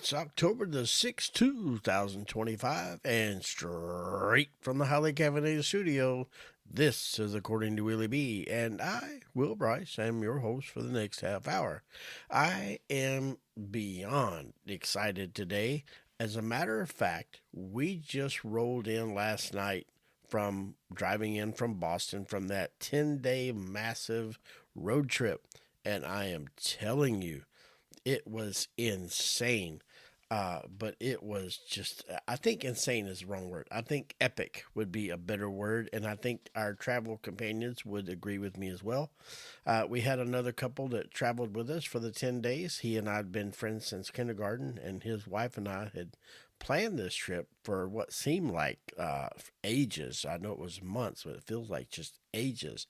It's October the 6th, 2025, and straight from the highly caffeinated studio, this is According to Willie B. And I, Will Bryce, am your host for the next half hour. I am beyond excited today. As a matter of fact, we just rolled in last night from driving in from Boston from that 10-day massive road trip. And I am telling you, it was insane. But it was just, I think insane is the wrong word. I think epic would be a better word. And I think our travel companions would agree with me as well. We had another couple that traveled with us for the 10 days. He and I had been friends since kindergarten, and his wife and I had planned this trip for what seemed like ages. I know it was months, but it feels like just ages.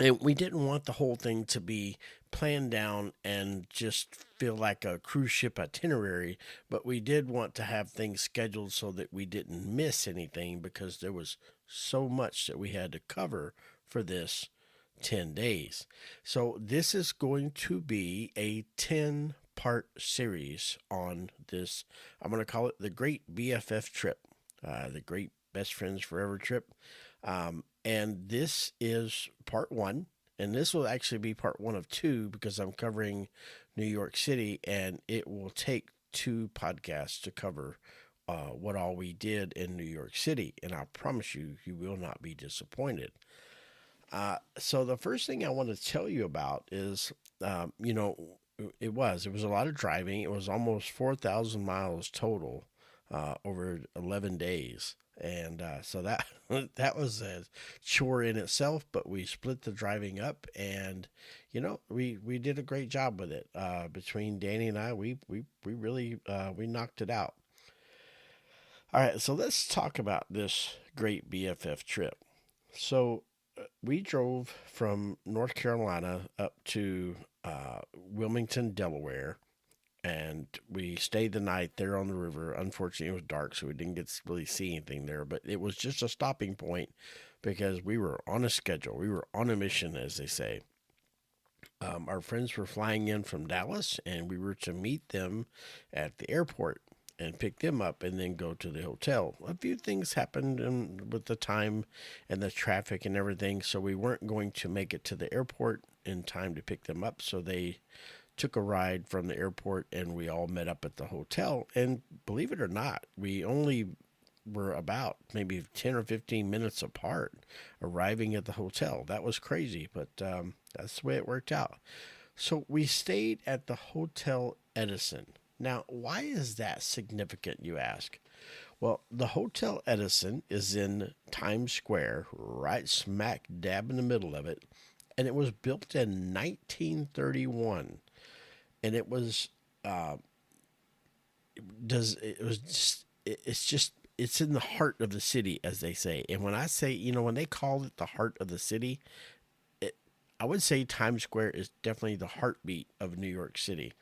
And we didn't want the whole thing to be planned down and just feel like a cruise ship itinerary, but we did want to have things scheduled so that we didn't miss anything because there was so much that we had to cover for this 10 days. So this is going to be a 10-part series on this. I'm going to call it the Great BFF Trip, the Great Best Friends Forever Trip. And this is part one, and this will actually be part one of two because I'm covering New York City, and it will take two podcasts to cover what all we did in New York City. And I promise you, you will not be disappointed. So the first thing I want to tell you about is, it was a lot of driving. It was almost 4,000 miles total over 11 days. And so that that was a chore in itself, but we split the driving up, and we did a great job with it. Between Danny and I, we really we knocked it out. All right, so let's talk about this great BFF trip. So we drove from North Carolina up to Wilmington, Delaware, and we stayed the night there on the river. Unfortunately, it was dark, so we didn't get to really see anything there, but it was just a stopping point because we were on a schedule. We were on a mission, as they say. Our friends were flying in from Dallas, and we were to meet them at the airport and pick them up and then go to the hotel. A few things happened with the time and the traffic and everything, so we weren't going to make it to the airport in time to pick them up, so they took a ride from the airport and we all met up at the hotel. And believe it or not, we only were about maybe 10 or 15 minutes apart arriving at the hotel. That was crazy, but that's the way it worked out. So we stayed at the Hotel Edison. Now, why is that significant, you ask? Well, the Hotel Edison is in Times Square, right smack dab in the middle of it, and it was built in 1931. And it was it's in the heart of the city, as they say. And when I say, when they call it the heart of the city, I would say Times Square is definitely the heartbeat of New York City.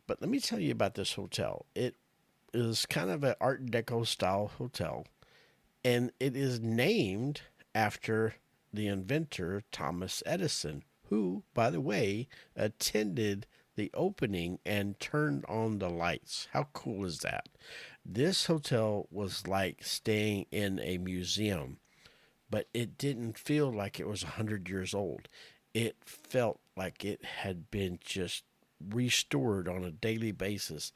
But let me tell you about this hotel. It is kind of an Art Deco style hotel, and it is named after the inventor Thomas Edison, who, by the way, attended the opening and turned on the lights. How cool is that? This hotel was like staying in a museum, but it didn't feel like it was 100 years old. It felt like it had been just restored on a daily basis.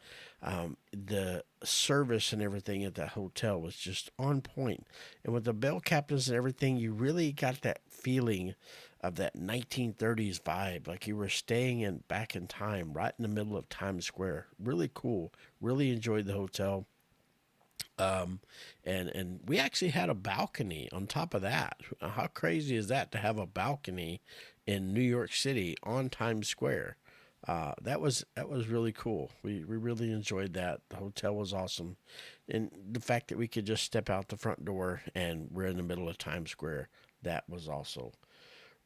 The service and everything at that hotel was just on point. And with the bell captains and everything, you really got that feeling of that 1930s vibe, like you were staying back in time, right in the middle of Times Square. Really cool. Really enjoyed the hotel. And we actually had a balcony on top of that. How crazy is that to have a balcony in New York City on Times Square? That was really cool. We really enjoyed that. The hotel was awesome, and the fact that we could just step out the front door and we're in the middle of Times Square, that was also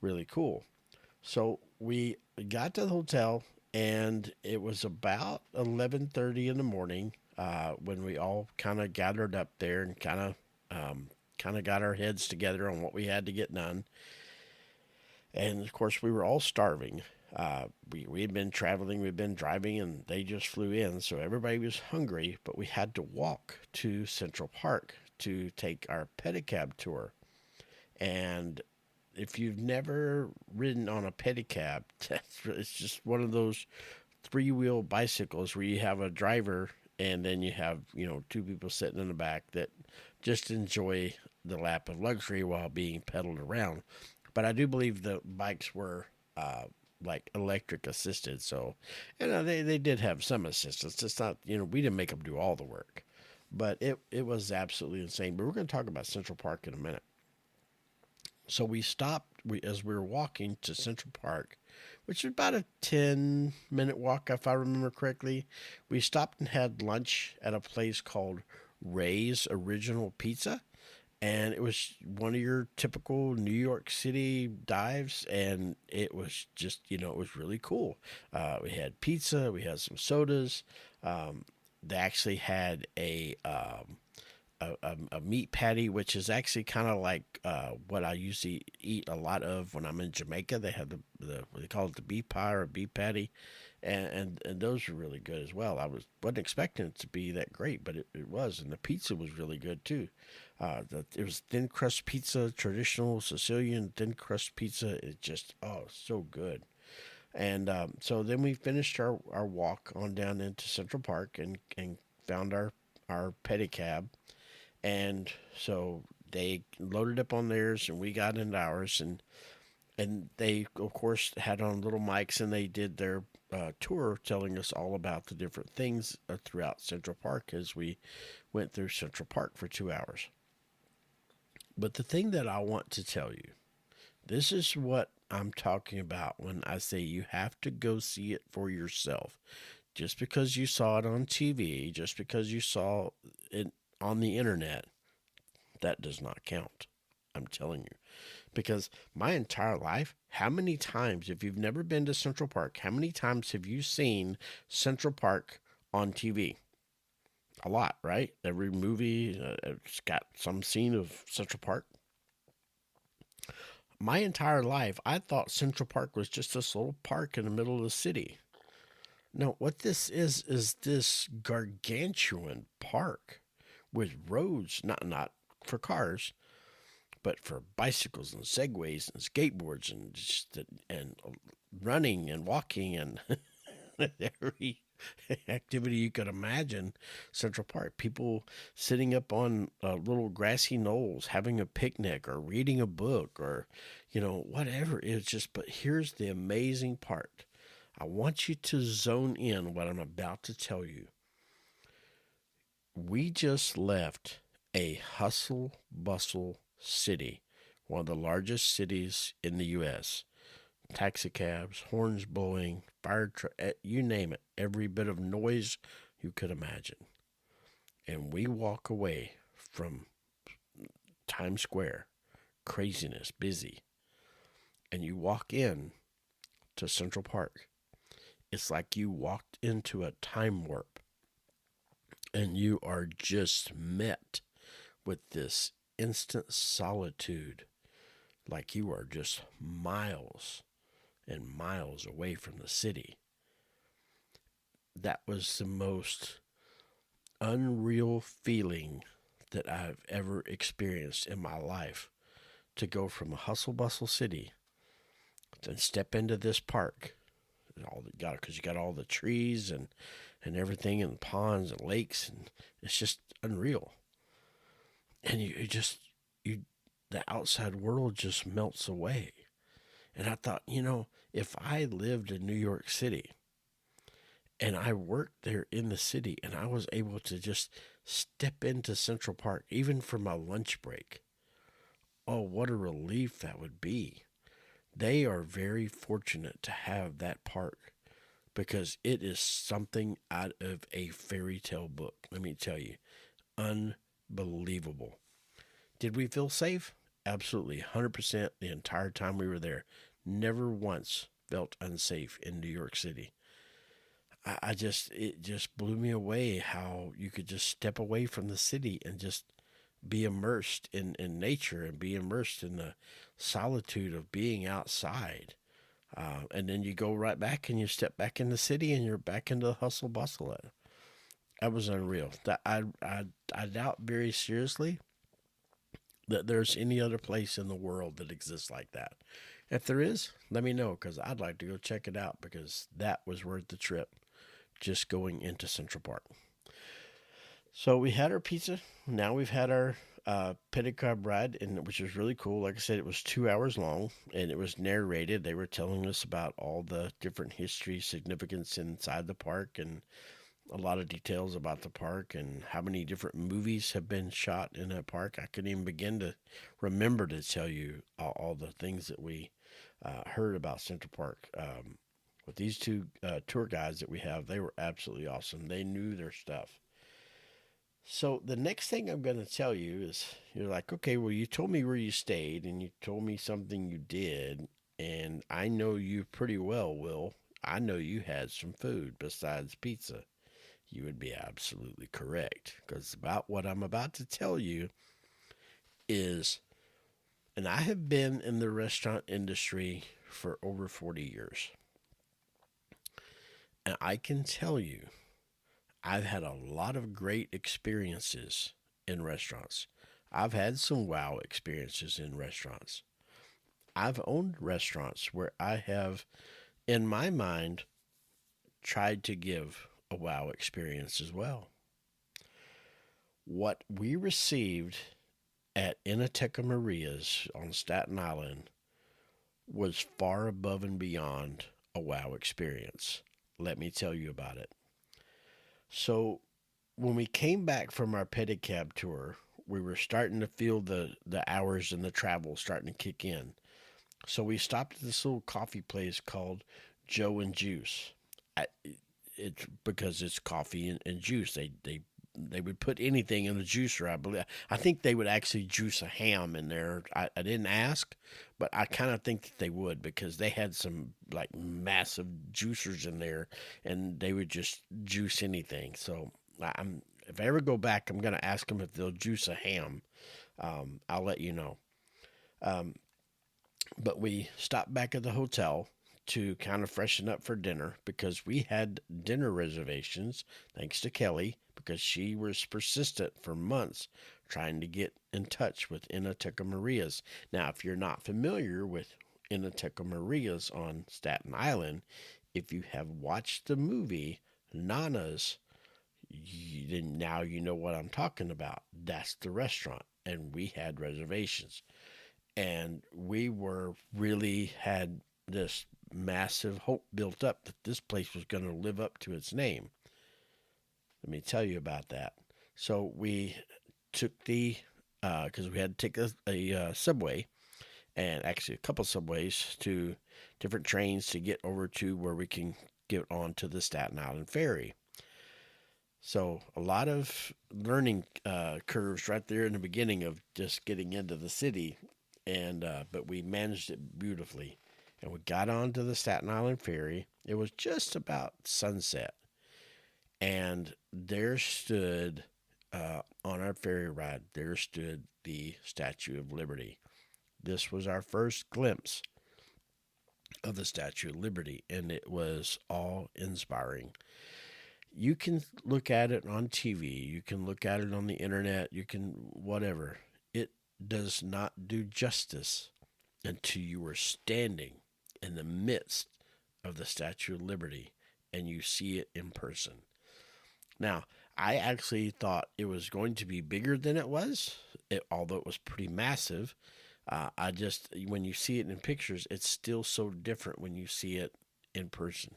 really cool. So we got to the hotel, and it was about 11:30 in the morning when we all kind of gathered up there and kind of got our heads together on what we had to get done. And of course, we were all starving. We had been traveling, we'd been driving, and they just flew in. So everybody was hungry, but we had to walk to Central Park to take our pedicab tour. And if you've never ridden on a pedicab, it's just one of those three-wheel bicycles where you have a driver and then you have, two people sitting in the back that just enjoy the lap of luxury while being pedaled around. But I do believe the bikes were like electric assisted. So, they did have some assistance. It's not, we didn't make them do all the work, but it was absolutely insane. But we're going to talk about Central Park in a minute. So we stopped as we were walking to Central Park, which is about a 10-minute walk, if I remember correctly. We stopped and had lunch at a place called Ray's Original Pizza. And it was one of your typical New York City dives, and it was just, it was really cool. We had pizza, we had some sodas. They actually had a meat patty, which is actually kind of like what I usually eat a lot of when I'm in Jamaica. They have the what they call it, the beef pie or beef patty, and those were really good as well. Wasn't expecting it to be that great, but it was, and the pizza was really good too. It was thin crust pizza, traditional Sicilian thin crust pizza. It just so good. And so then we finished our walk on down into Central Park and found our pedicab. And so they loaded up on theirs and we got into ours, and they of course had on little mics and they did their tour telling us all about the different things throughout Central Park as we went through Central Park for 2 hours. But the thing that I want to tell you, this is what I'm talking about when I say you have to go see it for yourself. Just because you saw it on TV, just because you saw it on the internet, that does not count. I'm telling you. Because my entire life, how many times, if you've never been to Central Park, how many times have you seen Central Park on TV? A lot, right? Every movie, it's got some scene of Central Park. My entire life, I thought Central Park was just this little park in the middle of the city. No, what this is this gargantuan park with roads, not for cars, but for bicycles and segways and skateboards and running and walking and every activity you could imagine. Central Park, people sitting up on little grassy knolls having a picnic or reading a book or whatever. It's just, but here's the amazing part. I want you to zone in what I'm about to tell you. We just left a hustle bustle city, one of the largest cities in the U.S. Taxi cabs, horns blowing, fire truck, you name it, every bit of noise you could imagine. And we walk away from Times Square, craziness, busy, and you walk in to Central Park. It's like you walked into a time warp, and you are just met with this instant solitude, like you are just miles and miles away from the city. That was the most unreal feeling that I've ever experienced in my life, to go from a hustle bustle city and step into this park. Because you got all the trees and everything and ponds and lakes, and it's just unreal. And the outside world just melts away. And I thought, if I lived in New York City and I worked there in the city and I was able to just step into Central Park, even for my lunch break, oh, what a relief that would be. They are very fortunate to have that park, because it is something out of a fairy tale book. Let me tell you, unbelievable. Did we feel safe? Absolutely, 100% the entire time we were there. Never once felt unsafe in New York City. It just blew me away how you could just step away from the city and just be immersed in nature and be immersed in the solitude of being outside. And then you go right back and you step back in the city and you're back into the hustle bustle. That was unreal. I doubt very seriously that there's any other place in the world that exists like that. If there is, let me know because I'd like to go check it out because that was worth the trip just going into Central Park. So we had our pizza. Now we've had our pedicab ride, and which was really cool. Like I said, it was 2 hours long, and it was narrated. They were telling us about all the different history, significance inside the park, and a lot of details about the park and how many different movies have been shot in that park. I couldn't even begin to remember to tell you all the things that we heard about Central Park. With these two tour guides that we have, they were absolutely awesome. They knew their stuff. So the next thing I'm going to tell you is you're like, okay, well, you told me where you stayed and you told me something you did. And I know you pretty well, Will. I know you had some food besides pizza. You would be absolutely correct because about what I'm about to tell you is, and I have been in the restaurant industry for over 40 years. And I can tell you, I've had a lot of great experiences in restaurants. I've had some wow experiences in restaurants. I've owned restaurants where I have, in my mind, tried to give a wow experience as well. What we received at Enoteca Maria's on Staten Island was far above and beyond a wow experience. Let me tell you about it. So, when we came back from our pedicab tour, we were starting to feel the hours and the travel starting to kick in. So, we stopped at this little coffee place called Joe and Juice. It's because it's coffee and juice. They would put anything in the juicer, I believe. I think they would actually juice a ham in there. I didn't ask, but I kind of think that they would because they had some like massive juicers in there and they would just juice anything. So if I ever go back, I'm going to ask them if they'll juice a ham. I'll let you know. But we stopped back at the hotel to kind of freshen up for dinner because we had dinner reservations, thanks to Kelly, because she was persistent for months trying to get in touch with Enoteca Maria's. Now, if you're not familiar with Enoteca Maria's on Staten Island, if you have watched the movie Nana's, then now you know what I'm talking about. That's the restaurant, and we had reservations. And we were really had this massive hope built up that this place was going to live up to its name. Let me tell you about that. So we took because we had to take a subway, and actually a couple subways to different trains to get over to where we can get on to the Staten Island Ferry. So a lot of learning curves right there in the beginning of just getting into the city, and but we managed it beautifully. And we got onto the Staten Island Ferry. It was just about sunset. And there stood, on our ferry ride, there stood the Statue of Liberty. This was our first glimpse of the Statue of Liberty, and it was awe-inspiring. You can look at it on TV. You can look at it on the internet. You can whatever. It does not do justice until you are standing in the midst of the Statue of Liberty and you see it in person. Now, I actually thought it was going to be bigger than it was, although it was pretty massive. When you see it in pictures, it's still so different when you see it in person.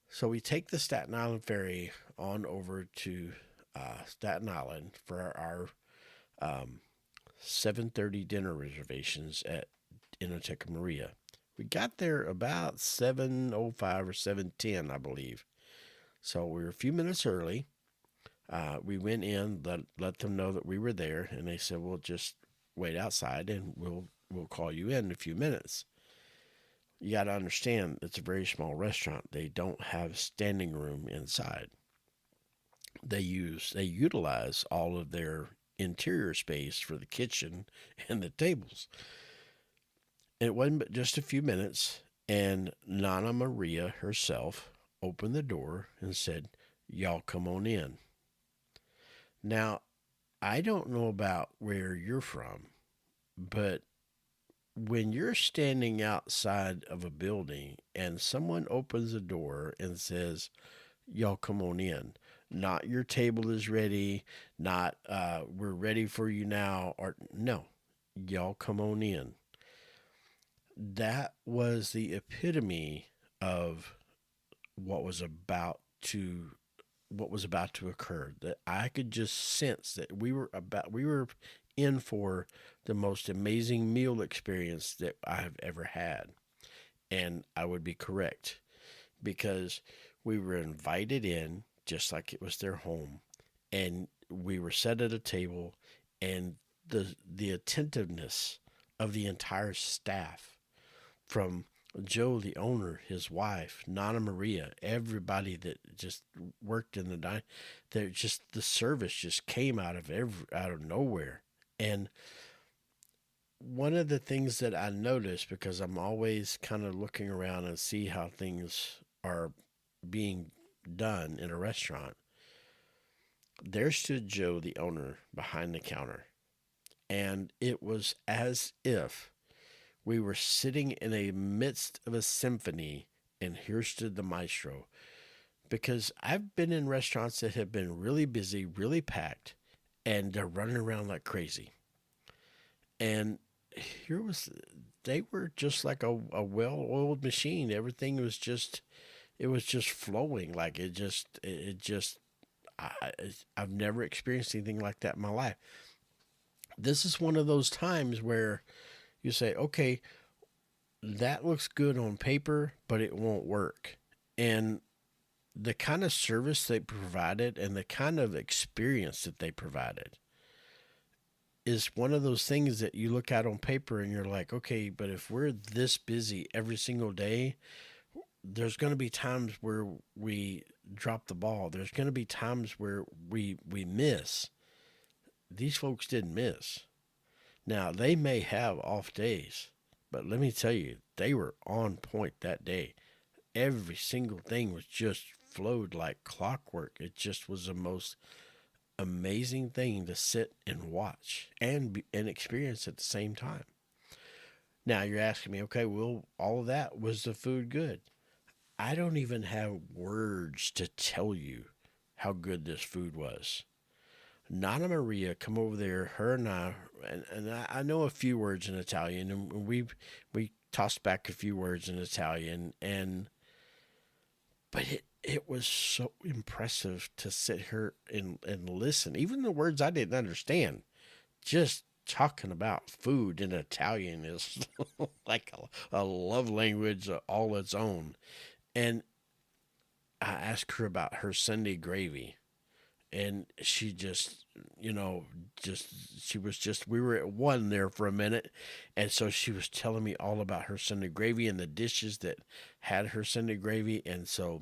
So we take the Staten Island Ferry on over to Staten Island for our 7:30 dinner reservations at Enoteca Maria. We got there about 7:05 or 7:10, I believe. So we were a few minutes early. We went in, let them know that we were there, and they said, "Well, just wait outside, and we'll call you in a few minutes." You got to understand, it's a very small restaurant. They don't have standing room inside. They utilize all of their interior space for the kitchen and the tables. And it wasn't but just a few minutes, And Nana Maria herself opened the door and said, "Y'all come on in." Now, I don't know about where you're from, but when you're standing outside of a building and someone opens the door and says, "Y'all come on in," not "your table is ready," not "we're ready for you now," or no, "Y'all come on in." That was the epitome of what was about to occur. That I could just sense that we were in for the most amazing meal experience that I've ever had. And I would be correct, because we were invited in just like it was their home, and we were set at a table, and the attentiveness of the entire staff, from Joe, the owner, his wife, Nana Maria, everybody that just worked in the dine, there just the service just came out of nowhere. And one of the things that I noticed, because I'm always kind of looking around and see how things are being done in a restaurant, there stood Joe, the owner, behind the counter, and it was as if we were sitting in the midst of a symphony, and here stood the maestro. Because I've been in restaurants that have been really busy, really packed, and they're running around like crazy. And here was, they were just like a well-oiled machine. Everything was just, it was just flowing. Like it just, I, I've never experienced anything like that in my life. This is one of those times where you say, okay, that looks good on paper, but it won't work. And the kind of service they provided and the kind of experience that they provided is one of those things that you look at on paper and you're like, okay, but if we're this busy every single day, there's going to be times where we drop the ball. There's going to be times where we miss. These folks didn't miss. Now, they may have off days, but let me tell you, they were on point that day. Every single thing was just flowed like clockwork. It just was the most amazing thing to sit and watch and experience at the same time. Now you're asking me, okay, well, all of that, was the food good? I don't even have words to tell you how good this food was. Nana Maria come over there, her and I know a few words in Italian, and we tossed back a few words in Italian, and but it was so impressive to sit here and listen. Even the words I didn't understand, just talking about food in Italian is like a love language all its own. And I asked her about her Sunday gravy, and she just, she was just, we were at one there for a minute, and so she was telling me all about her Sunday gravy and the dishes that had her Sunday gravy. And so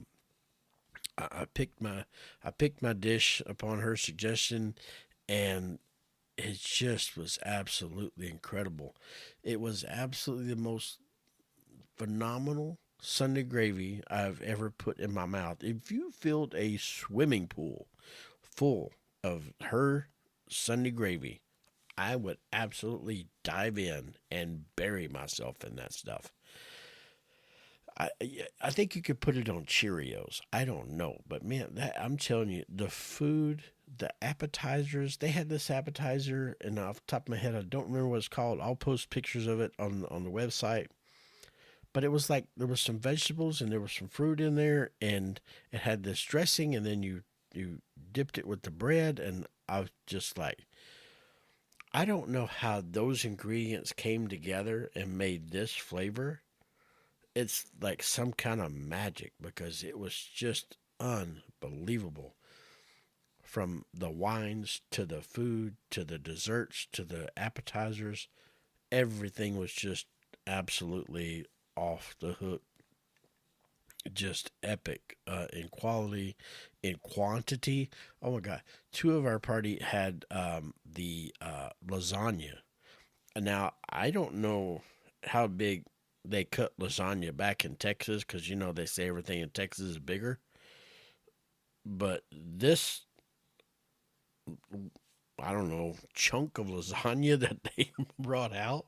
I picked my dish upon her suggestion, and it just was absolutely incredible. It was absolutely the most phenomenal Sunday gravy I've ever put in my mouth. If you filled a swimming pool full of her Sunday gravy, I would absolutely dive in and bury myself in that stuff. I I think you could put it on Cheerios. I don't know, but man, that I'm telling you, the food, the appetizers. They had this appetizer, and off the top of my head, I don't remember what it's called. I'll post pictures of it on the website. But it was like there was some vegetables and there was some fruit in there, and it had this dressing, and then you dipped it with the bread, and I was just like, I don't know how those ingredients came together and made this flavor. It's like some kind of magic, because it was just unbelievable. From the wines to the food to the desserts to the appetizers, everything was just absolutely off the hook, just epic in quality, in quantity. Oh my God. Two of our party had the lasagna. And now, I don't know how big they cut lasagna back in Texas because they say everything in Texas is bigger. But this, I don't know, chunk of lasagna that they brought out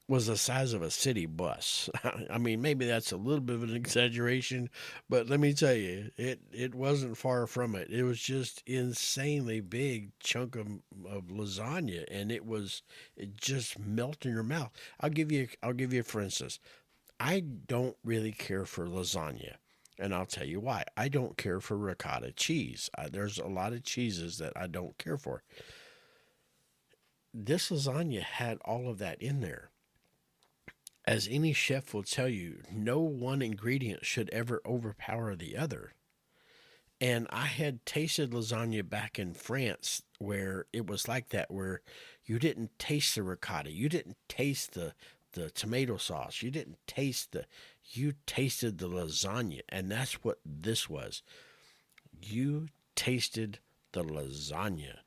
was the size of a city bus. I mean, maybe that's a little bit of an exaggeration, but let me tell you, it wasn't far from it. It was just insanely big chunk of lasagna, and it just melted in your mouth. I'll give you for instance. I don't really care for lasagna. And I'll tell you why. I don't care for ricotta cheese. There's a lot of cheeses that I don't care for. This lasagna had all of that in there. As any chef will tell you, no one ingredient should ever overpower the other. And I had tasted lasagna back in France where it was like that, where you didn't taste the ricotta, you didn't taste the tomato sauce, you tasted the lasagna, and that's what this was. You tasted the lasagna.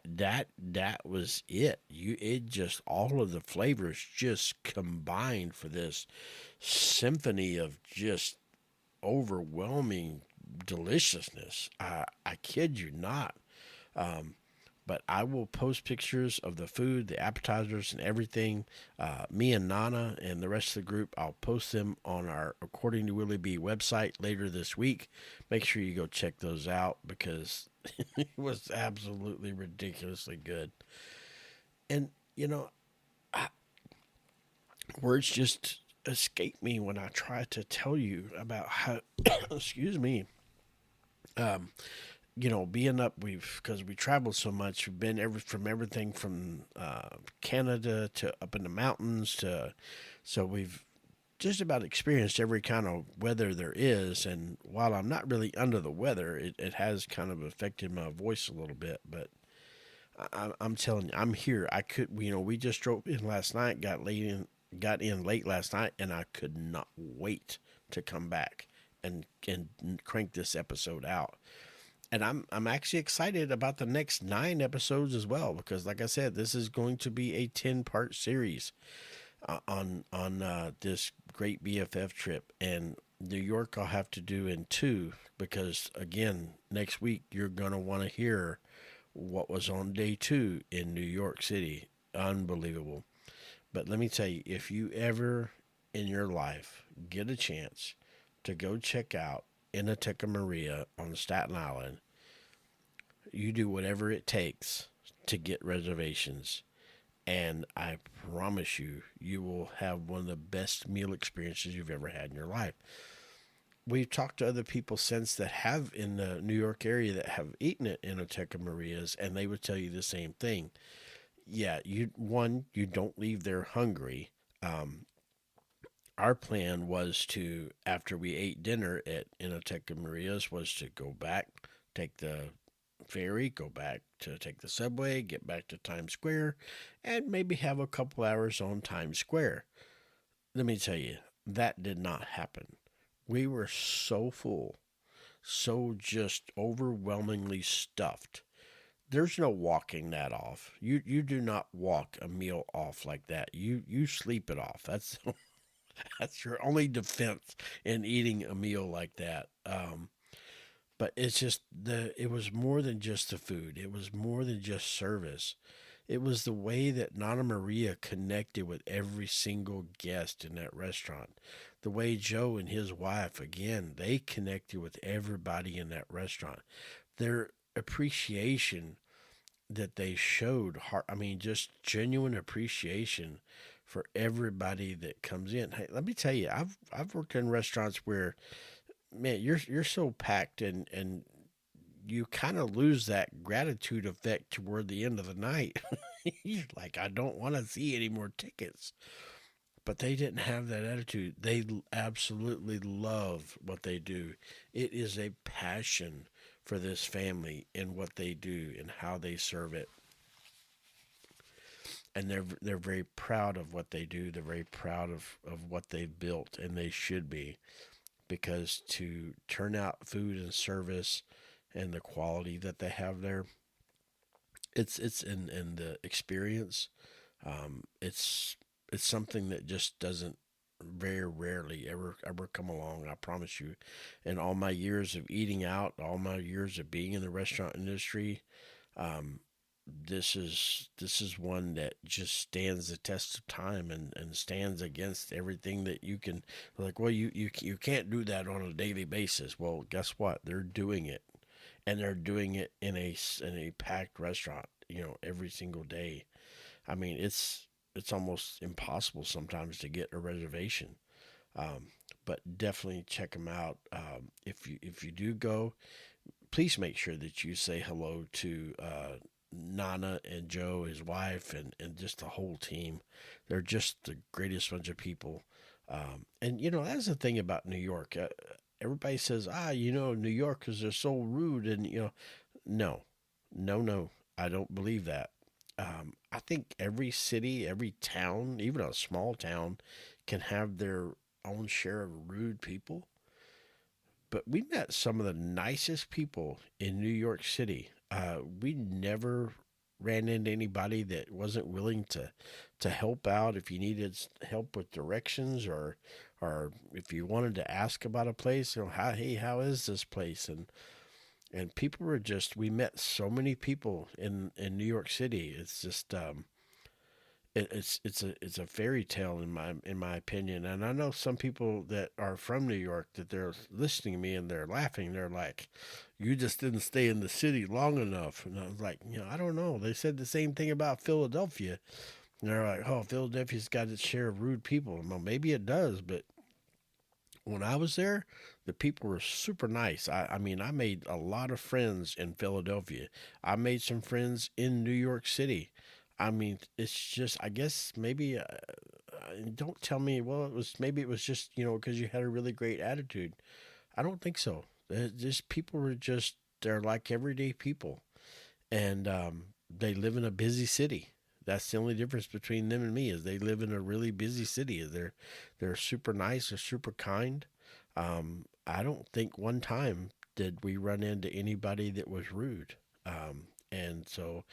That was it. It just all of the flavors just combined for this symphony of just overwhelming deliciousness. I kid you not. Um, but I will post pictures of the food, the appetizers, and everything. Me and Nana and the rest of the group, I'll post them on our According to Willie B website later this week. Make sure you go check those out because it was absolutely ridiculously good. And, I, words just escape me when I try to tell you about how, excuse me, um, being up, because we traveled so much, we've been from everything from Canada to up in the mountains so we've just about experienced every kind of weather there is. And while I'm not really under the weather, it has kind of affected my voice a little bit. But I'm telling you, I'm here. I could, we just drove in last night, got in late last night, and I could not wait to come back and crank this episode out. And I'm actually excited about the next 9 episodes as well because, like I said, this is going to be a 10-part series on this great BFF trip. And New York I'll have to do in 2 because, again, next week you're gonna want to hear what was on day 2 in New York City. Unbelievable. But let me tell you, if you ever in your life get a chance to go check out Enoteca Maria on Staten Island, you do whatever it takes to get reservations. And I promise you, you will have one of the best meal experiences you've ever had in your life. We've talked to other people since that have in the New York area that have eaten at Enoteca Maria's, and they would tell you the same thing. Yeah, you don't leave there hungry. Um, our plan was to, after we ate dinner at Enoteca Maria's, was to go back, take the ferry, go back to take the subway, get back to Times Square, and maybe have a couple hours on Times Square. Let me tell you, that did not happen. We were so full, so just overwhelmingly stuffed. There's no walking that off. You do not walk a meal off like that. You sleep it off. That's your only defense in eating a meal like that. But it's just it was more than just the food. It was more than just service. It was the way that Nana Maria connected with every single guest in that restaurant. The way Joe and his wife, again, they connected with everybody in that restaurant. Their appreciation that they showed, I mean, just genuine appreciation for everybody that comes in. Hey, let me tell you, I've worked in restaurants where, man, you're so packed and you kind of lose that gratitude effect toward the end of the night. You're like, I don't want to see any more tickets. But they didn't have that attitude. They absolutely love what they do. It is a passion for this family and what they do and how they serve it. And they're very proud of what they do. They're very proud of what they've built, and they should be, because to turn out food and service and the quality that they have there, it's in the experience. It's something that just doesn't very rarely ever come along. I promise you. In all my years of eating out, all my years of being in the restaurant industry, um, this is one that just stands the test of time and stands against everything that you can. Like, well, you can't do that on a daily basis. Well, guess what? They're doing it, and they're doing it in a packed restaurant. Every single day. I mean, it's almost impossible sometimes to get a reservation. Um, but definitely check them out. If you do go, please make sure that you say hello to Nana and Joe, his wife, and just the whole team. They're just the greatest bunch of people. And that's the thing about New York. Everybody says, New Yorkers are so rude, and no, no, I don't believe that. I think every city, every town, even a small town, can have their own share of rude people. But we met some of the nicest people in New York City. We never ran into anybody that wasn't willing to help out if you needed help with directions, or if you wanted to ask about a place. How is this place? And people were just, we met so many people in New York City. It's just it's a fairy tale in my opinion. And I know some people that are from New York that they're listening to me and they're laughing. They're like, "You just didn't stay in the city long enough." And I was like, I don't know. They said the same thing about Philadelphia. And they're like, "Oh, Philadelphia's got its share of rude people." Well, maybe it does, but when I was there, the people were super nice. I mean, I made a lot of friends in Philadelphia. I made some friends in New York City. I mean, it's just, I guess maybe, don't tell me, well, maybe it was just, because you had a really great attitude. I don't think so. Just people were just, they're like everyday people. And they live in a busy city. That's the only difference between them and me is they live in a really busy city. They're super nice. They're super kind. I don't think one time did we run into anybody that was rude. And so,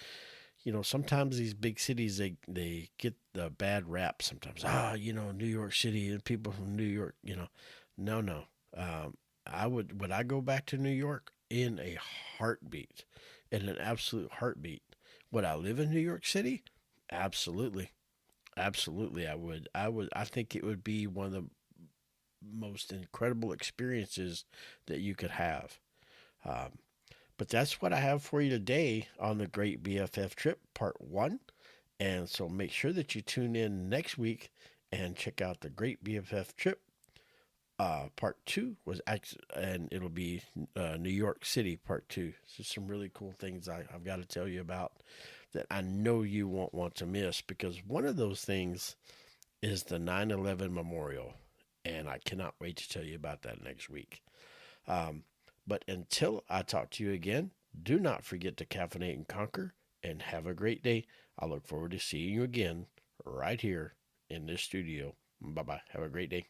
sometimes these big cities they get the bad rap. Sometimes, New York City and people from New York. No, no. Would I go back to New York in a heartbeat, in an absolute heartbeat? Would I live in New York City? Absolutely. Absolutely, I would. I think it would be one of the most incredible experiences that you could have. Um, but that's what I have for you today on the Great BFF Trip, Part 1. And so make sure that you tune in next week and check out the Great BFF Trip. Part 2 and it'll be New York City, Part 2. So some really cool things I've got to tell you about that I know you won't want to miss, because one of those things is the 9/11 memorial. And I cannot wait to tell you about that next week. Um, but until I talk to you again, do not forget to caffeinate and conquer, and have a great day. I look forward to seeing you again right here in this studio. Bye bye. Have a great day.